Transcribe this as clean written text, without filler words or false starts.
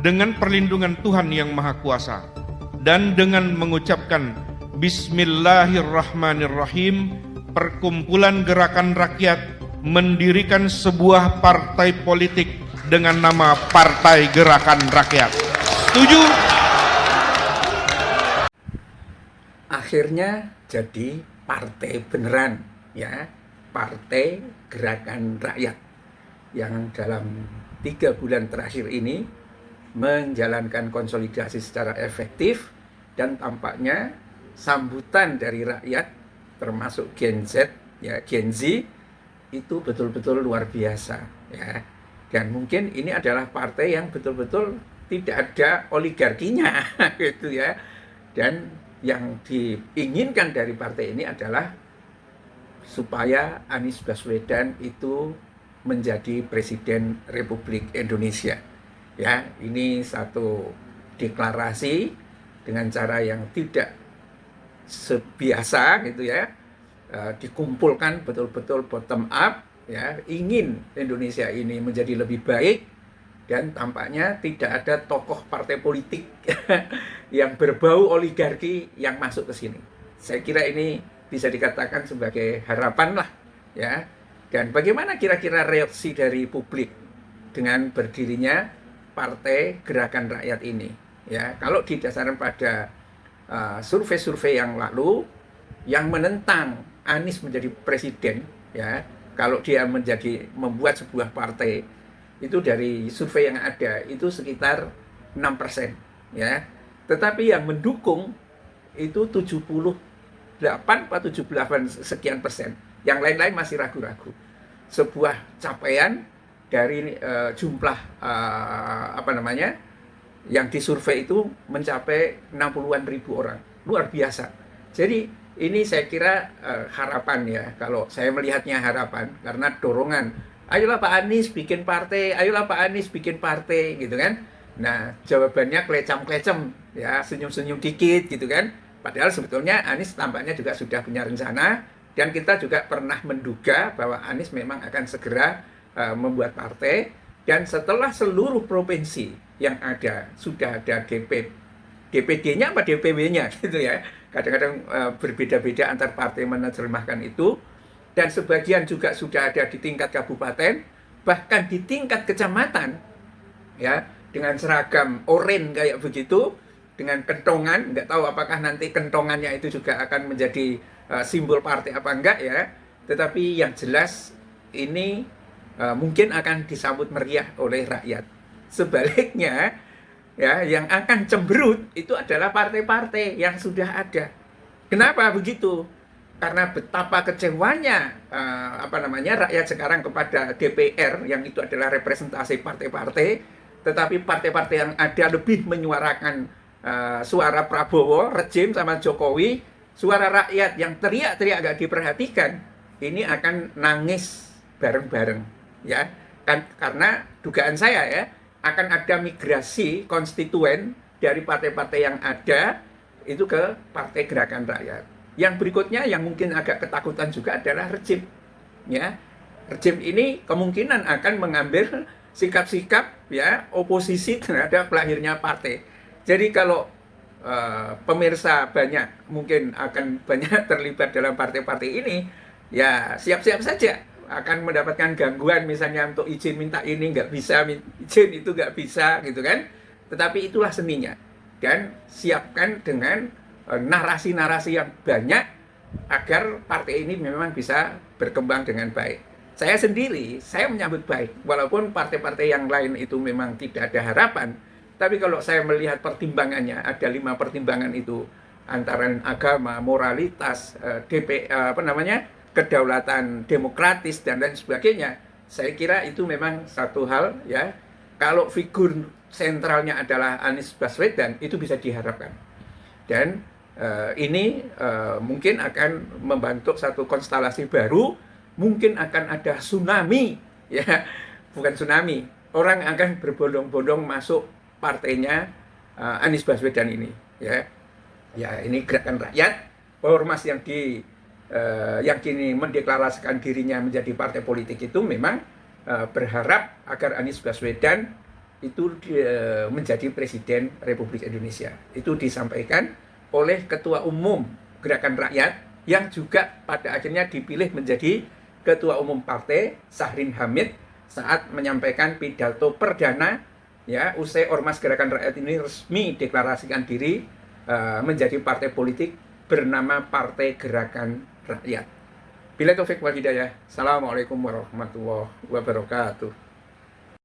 dengan perlindungan Tuhan Yang Maha Kuasa dan dengan mengucapkan Bismillahirrahmanirrahim, Perkumpulan Gerakan Rakyat mendirikan sebuah partai politik dengan nama Partai Gerakan Rakyat. Setuju? Akhirnya jadi partai beneran, ya, Partai Gerakan Rakyat yang dalam 3 bulan terakhir ini menjalankan konsolidasi secara efektif, dan tampaknya sambutan dari rakyat termasuk Gen Z, ya, Gen Z itu betul-betul luar biasa, ya. Dan mungkin ini adalah partai yang betul-betul tidak ada oligarkinya gitu, ya. Dan yang diinginkan dari partai ini adalah supaya Anies Baswedan itu menjadi Presiden Republik Indonesia. Ya, ini satu deklarasi dengan cara yang tidak sebiasa gitu, ya. Dikumpulkan betul-betul bottom up, ya, ingin Indonesia ini menjadi lebih baik, dan tampaknya tidak ada tokoh partai politik yang berbau oligarki yang masuk ke sini. Saya kira ini bisa dikatakan sebagai harapan lah, ya. Dan bagaimana kira-kira reaksi dari publik dengan berdirinya Partai Gerakan Rakyat ini, ya. Kalau didasarkan pada survei-survei yang lalu yang menentang Anies menjadi presiden, ya, kalau dia membuat sebuah partai, itu dari survei yang ada itu sekitar 6%, ya. Tetapi yang mendukung itu 78 atau 78 sekian persen. Yang lain-lain masih ragu-ragu. Sebuah capaian dari jumlah yang disurvei itu mencapai 60-an ribu orang. Luar biasa. Jadi ini saya kira harapan, ya. Kalau saya melihatnya harapan, karena dorongan, ayolah Pak Anies bikin partai, ayolah Pak Anies bikin partai, gitu kan. Nah, jawabannya klecam-klecem, ya, senyum-senyum dikit, gitu kan. Padahal sebetulnya Anies tampaknya juga sudah punya rencana, dan kita juga pernah menduga bahwa Anies memang akan segera membuat partai, dan setelah seluruh provinsi yang ada sudah ada DPD-nya apa DPW-nya gitu, ya. Kadang-kadang berbeda-beda antar partai menerjemahkan itu, dan sebagian juga sudah ada di tingkat kabupaten, bahkan di tingkat kecamatan, ya, dengan seragam oranye kayak begitu, dengan kentongan. Nggak tahu apakah nanti kentongannya itu juga akan menjadi simbol partai apa enggak, ya. Tetapi yang jelas ini mungkin akan disambut meriah oleh rakyat. Sebaliknya, ya, yang akan cemberut itu adalah partai-partai yang sudah ada. Kenapa begitu? Karena betapa kecewanya rakyat sekarang kepada DPR, yang itu adalah representasi partai-partai, tetapi partai-partai yang ada lebih menyuarakan suara Prabowo, rejim sama Jokowi, suara rakyat yang teriak-teriak gak diperhatikan, ini akan nangis bareng-bareng, ya. Kan karena dugaan saya, ya, akan ada migrasi konstituen dari partai-partai yang ada itu ke Partai Gerakan Rakyat. Yang berikutnya yang mungkin agak ketakutan juga adalah rejim, ya. Rejim ini kemungkinan akan mengambil sikap-sikap, ya, oposisi terhadap lahirnya partai. Jadi kalau pemirsa mungkin akan banyak terlibat dalam partai-partai ini, ya siap-siap saja akan mendapatkan gangguan, misalnya untuk izin minta ini nggak bisa, izin itu nggak bisa, gitu kan. Tetapi itulah seninya. Dan siapkan dengan narasi-narasi yang banyak agar partai ini memang bisa berkembang dengan baik. Saya sendiri, saya menyambut baik, walaupun partai-partai yang lain itu memang tidak ada harapan. Tapi kalau saya melihat pertimbangannya, ada 5 pertimbangan itu, antara agama, moralitas, kedaulatan demokratis, dan lain sebagainya. Saya kira itu memang satu hal, ya. Kalau figur sentralnya adalah Anies Baswedan, itu bisa diharapkan. Dan ini mungkin akan membentuk satu konstelasi baru, mungkin akan ada tsunami, ya, bukan tsunami. Orang akan berbondong-bondong masuk partainya Anies Baswedan ini, ya. Ya, ini Gerakan Rakyat, ormas yang kini mendeklarasikan dirinya menjadi partai politik itu memang berharap agar Anies Baswedan itu menjadi Presiden Republik Indonesia. Itu disampaikan oleh Ketua Umum Gerakan Rakyat yang juga pada akhirnya dipilih menjadi Ketua Umum Partai, Syahrin Hamid, saat menyampaikan pidato perdana ya usai Ormas Gerakan Rakyat ini resmi deklarasikan diri menjadi partai politik bernama Partai Gerakan Rakyat. Bila taufik wal hidayah. Assalamualaikum warahmatullahi wabarakatuh.